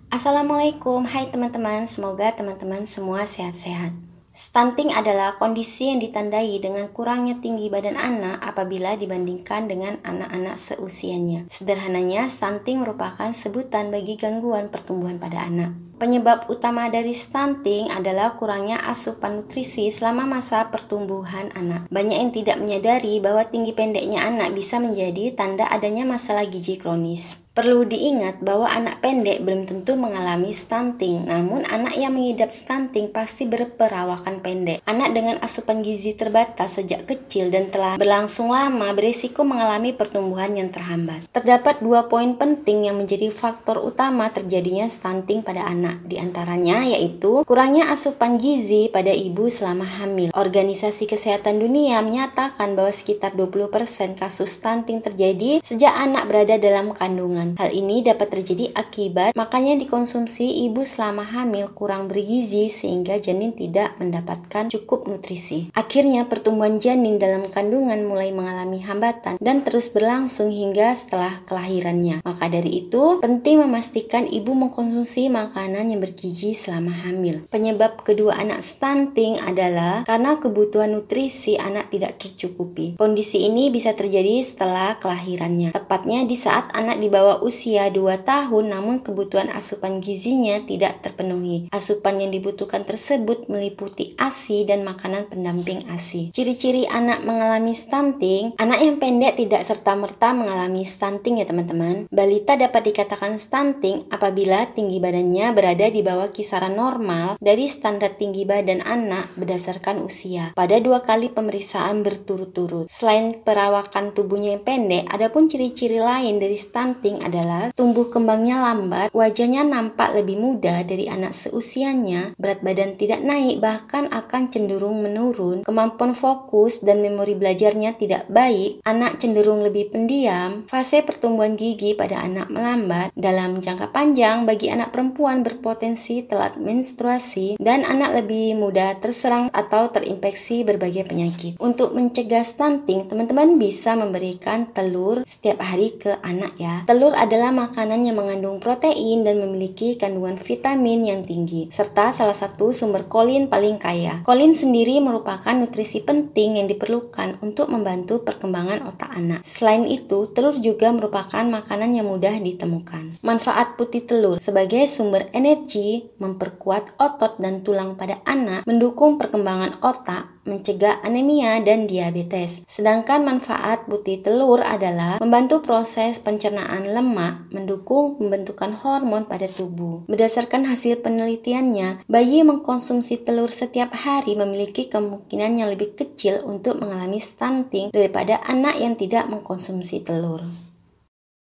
Assalamualaikum, hai teman-teman, semoga teman-teman semua sehat-sehat. Stunting adalah kondisi yang ditandai dengan kurangnya tinggi badan anak apabila dibandingkan dengan anak-anak seusianya. Sederhananya, stunting merupakan sebutan bagi gangguan pertumbuhan pada anak. Penyebab utama dari stunting adalah kurangnya asupan nutrisi selama masa pertumbuhan anak. Banyak yang tidak menyadari bahwa tinggi pendeknya anak bisa menjadi tanda adanya masalah gizi kronis. Perlu diingat bahwa anak pendek belum tentu mengalami stunting, namun anak yang mengidap stunting pasti berperawakan pendek. Anak dengan asupan gizi terbatas sejak kecil dan telah berlangsung lama berisiko mengalami pertumbuhan yang terhambat. Terdapat 2 poin penting yang menjadi faktor utama terjadinya stunting pada anak, di antaranya yaitu kurangnya asupan gizi pada ibu selama hamil. Organisasi Kesehatan Dunia menyatakan bahwa sekitar 20% kasus stunting terjadi sejak anak berada dalam kandungan. Hal ini dapat terjadi akibat makannya dikonsumsi ibu selama hamil kurang bergizi sehingga janin tidak mendapatkan cukup nutrisi. Akhirnya pertumbuhan janin dalam kandungan mulai mengalami hambatan dan terus berlangsung hingga setelah kelahirannya. Maka dari itu, penting memastikan ibu mengkonsumsi makanan yang bergizi selama hamil. Penyebab kedua anak stunting adalah karena kebutuhan nutrisi anak tidak tercukupi. Kondisi ini bisa terjadi setelah kelahirannya, tepatnya di saat anak di bawah usia 2 tahun namun kebutuhan asupan gizinya tidak terpenuhi. Asupan yang dibutuhkan tersebut meliputi ASI dan makanan pendamping ASI. Ciri-ciri anak mengalami stunting, anak yang pendek tidak serta-merta mengalami stunting ya teman-teman. Balita dapat dikatakan stunting apabila tinggi badannya berada di bawah kisaran normal dari standar tinggi badan anak berdasarkan usia pada 2 kali pemeriksaan berturut-turut. Selain perawakan tubuhnya yang pendek, adapun ciri-ciri lain dari stunting adalah tumbuh kembangnya lambat, wajahnya nampak lebih muda dari anak seusianya, berat badan tidak naik bahkan akan cenderung menurun, kemampuan fokus dan memori belajarnya tidak baik, anak cenderung lebih pendiam, fase pertumbuhan gigi pada anak melambat, dalam jangka panjang bagi anak perempuan berpotensi telat menstruasi, dan anak lebih mudah terserang atau terinfeksi berbagai penyakit. Untuk mencegah stunting, teman-teman bisa memberikan telur setiap hari ke anak ya. Telur adalah makanan yang mengandung protein dan memiliki kandungan vitamin yang tinggi, serta salah satu sumber kolin paling kaya. Kolin sendiri merupakan nutrisi penting yang diperlukan untuk membantu perkembangan otak anak. Selain itu, telur juga merupakan makanan yang mudah ditemukan. Manfaat putih telur sebagai sumber energi, memperkuat otot dan tulang pada anak, mendukung perkembangan otak, mencegah anemia dan diabetes. Sedangkan manfaat putih telur adalah membantu proses pencernaan lemak, mendukung pembentukan hormon pada tubuh. Berdasarkan hasil penelitiannya, bayi mengkonsumsi telur setiap hari memiliki kemungkinan yang lebih kecil untuk mengalami stunting daripada anak yang tidak mengkonsumsi telur.